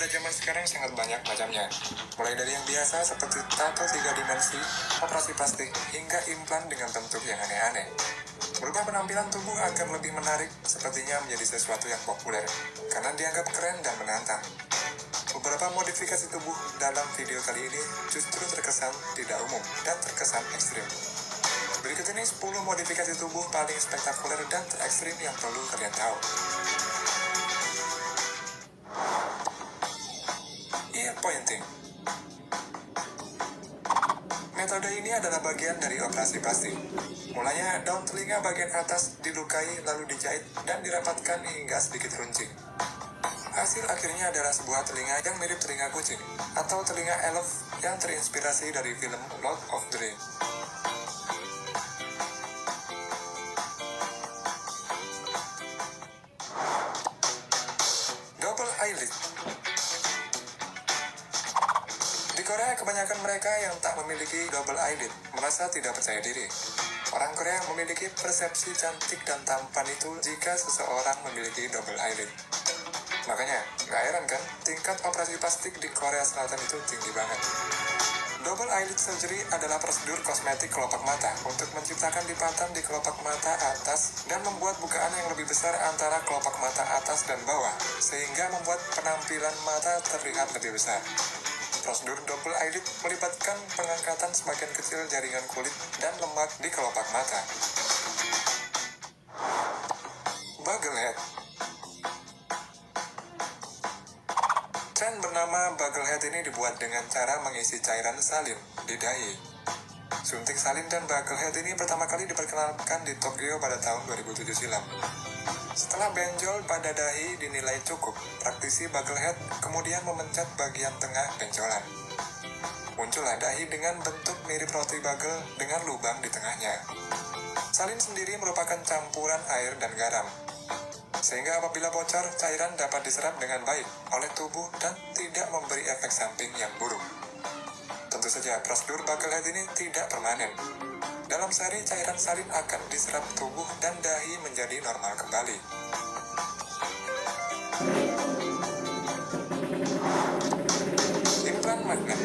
pada zaman sekarang sangat banyak macamnya. Mulai dari yang biasa seperti tato 3 dimensi, operasi plastik, hingga implan dengan bentuk yang aneh-aneh. Berubah penampilan tubuh agar lebih menarik sepertinya menjadi sesuatu yang populer, karena dianggap keren dan menantang. Beberapa modifikasi tubuh dalam video kali ini justru terkesan tidak umum dan terkesan ekstrim. Berikut ini 10 modifikasi tubuh paling spektakuler dan terekstrim yang perlu kalian tahu. Ear pointing. Metode ini adalah bagian dari operasi plastik. Mulanya daun telinga bagian atas dilukai lalu dijahit dan dirapatkan hingga sedikit runcing. Hasil akhirnya adalah sebuah telinga yang mirip telinga kucing atau telinga elf yang terinspirasi dari film Lord of the Rings. Double eyelid. Di Korea, kebanyakan mereka yang tak memiliki double eyelid merasa tidak percaya diri. Orang Korea memiliki persepsi cantik dan tampan itu jika seseorang memiliki double eyelid. Makanya, gak heran kan, tingkat operasi plastik di Korea Selatan itu tinggi banget. Double eyelid surgery adalah prosedur kosmetik kelopak mata untuk menciptakan lipatan di kelopak mata atas dan membuat bukaan yang lebih besar antara kelopak mata atas dan bawah, sehingga membuat penampilan mata terlihat lebih besar. Prosedur double eyelid melibatkan pengangkatan sebagian kecil jaringan kulit dan lemak di kelopak mata. Bugle head. Tren bernama bugle head ini dibuat dengan cara mengisi cairan salin di dahi. Suntik salin dan bugle head ini pertama kali diperkenalkan di Tokyo pada tahun 2007 silam. Setelah benjol pada dahi dinilai cukup, praktisi bugle head kemudian memencet bagian tengah benjolan. Muncullah dahi dengan bentuk mirip roti bagel dengan lubang di tengahnya. Salin sendiri merupakan campuran air dan garam, sehingga apabila bocor, cairan dapat diserap dengan baik oleh tubuh dan tidak memberi efek samping yang buruk. Tentu saja, prosedur bugle head ini tidak permanen. Dalam sehari, cairan salin akan diserap tubuh dan dahi menjadi normal kembali. Implan magnet.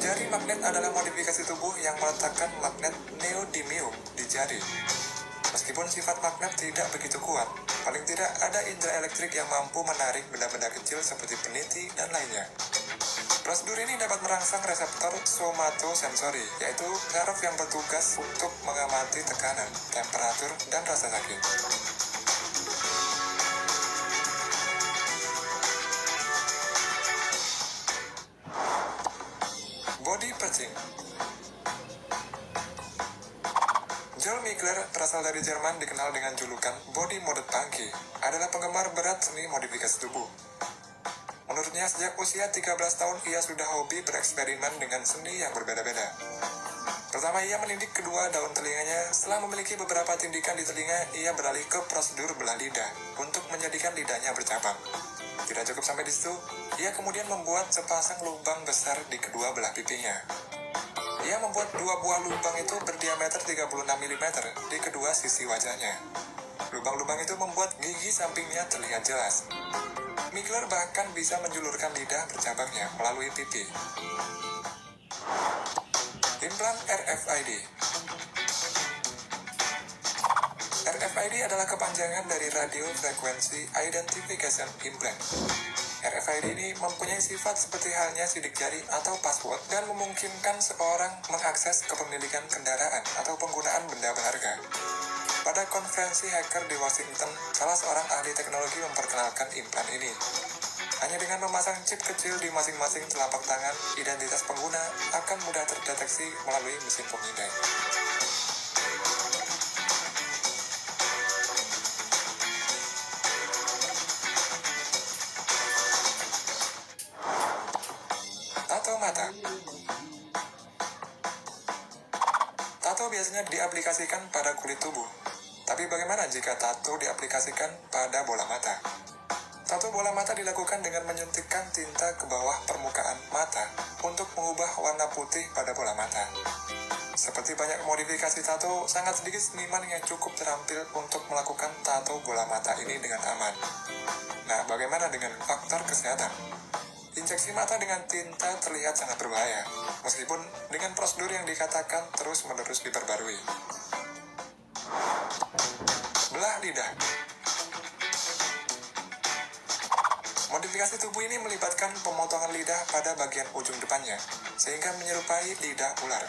Jari magnet adalah modifikasi tubuh yang meletakkan magnet neodymium di jari. Meskipun sifat magnet tidak begitu kuat, paling tidak ada indera elektrik yang mampu menarik benda-benda kecil seperti peniti dan lainnya. Prosedur ini dapat merangsang reseptor somatosensori, yaitu saraf yang bertugas untuk mengamati tekanan, temperatur, dan rasa sakit. Body piercing. Joel Mikler, berasal dari Jerman, dikenal dengan julukan Body Modded Punky, adalah penggemar berat seni modifikasi tubuh. Menurutnya, sejak usia 13 tahun ia sudah hobi bereksperimen dengan seni yang berbeda-beda. Pertama, ia menindik kedua daun telinganya. Setelah memiliki beberapa tindikan di telinga, ia beralih ke prosedur belah lidah untuk menjadikan lidahnya bercabang. Tidak cukup sampai di situ, ia kemudian membuat sepasang lubang besar di kedua belah pipinya. Ia membuat 2 buah lubang itu berdiameter 36 mm di kedua sisi wajahnya. Lubang-lubang itu membuat gigi sampingnya terlihat jelas. Mikler bahkan bisa menjulurkan lidah bercabangnya melalui pipi. Implan RFID. RFID adalah kepanjangan dari Radio Frequency Identification Implant. RFID ini mempunyai sifat seperti halnya sidik jari atau password dan memungkinkan seorang mengakses kepemilikan kendaraan atau penggunaan benda berharga. Pada konferensi hacker di Washington, salah seorang ahli teknologi memperkenalkan implan ini. Hanya dengan memasang chip kecil di masing-masing telapak tangan, identitas pengguna akan mudah terdeteksi melalui mesin pemindai. Tato mata. Tato biasanya diaplikasikan pada kulit tubuh. Tapi bagaimana jika tato diaplikasikan pada bola mata? Tato bola mata dilakukan dengan menyuntikkan tinta ke bawah permukaan mata untuk mengubah warna putih pada bola mata. Seperti banyak modifikasi tato, sangat sedikit seniman yang cukup terampil untuk melakukan tato bola mata ini dengan aman. Nah, bagaimana dengan faktor kesehatan? Injeksi mata dengan tinta terlihat sangat berbahaya, meskipun dengan prosedur yang dikatakan terus-menerus diperbarui. Belah lidah. Modifikasi tubuh ini melibatkan pemotongan lidah pada bagian ujung depannya, sehingga menyerupai lidah ular.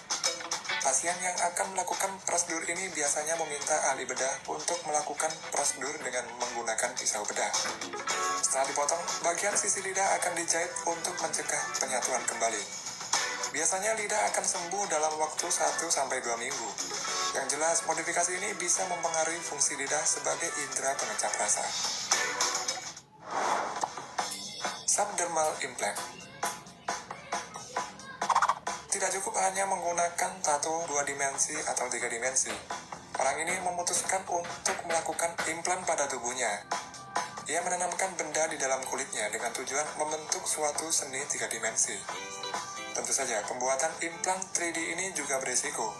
Pasien yang akan melakukan prosedur ini biasanya meminta ahli bedah untuk melakukan prosedur dengan menggunakan pisau bedah. Setelah dipotong, bagian sisi lidah akan dijahit untuk mencegah penyatuan kembali. Biasanya lidah akan sembuh dalam waktu 1-2 minggu. Yang jelas, modifikasi ini bisa mempengaruhi fungsi lidah sebagai indera pengecap rasa. Subdermal implant. Tidak cukup hanya menggunakan tato 2 dimensi atau 3 dimensi. Orang ini memutuskan untuk melakukan implan pada tubuhnya. Ia menanamkan benda di dalam kulitnya dengan tujuan membentuk suatu seni 3 dimensi. Tentu saja, pembuatan implan 3D ini juga berisiko.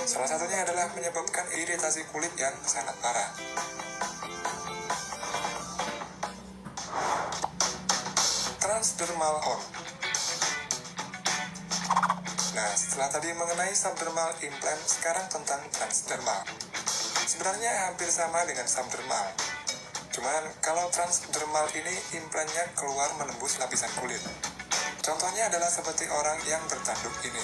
Salah satunya adalah menyebabkan iritasi kulit yang sangat parah. Transdermal horn. Nah, setelah tadi mengenai subdermal implant, sekarang tentang transdermal. Sebenarnya hampir sama dengan subdermal. Cuman, kalau transdermal ini implantnya keluar menembus lapisan kulit. Contohnya adalah seperti orang yang bertanduk ini.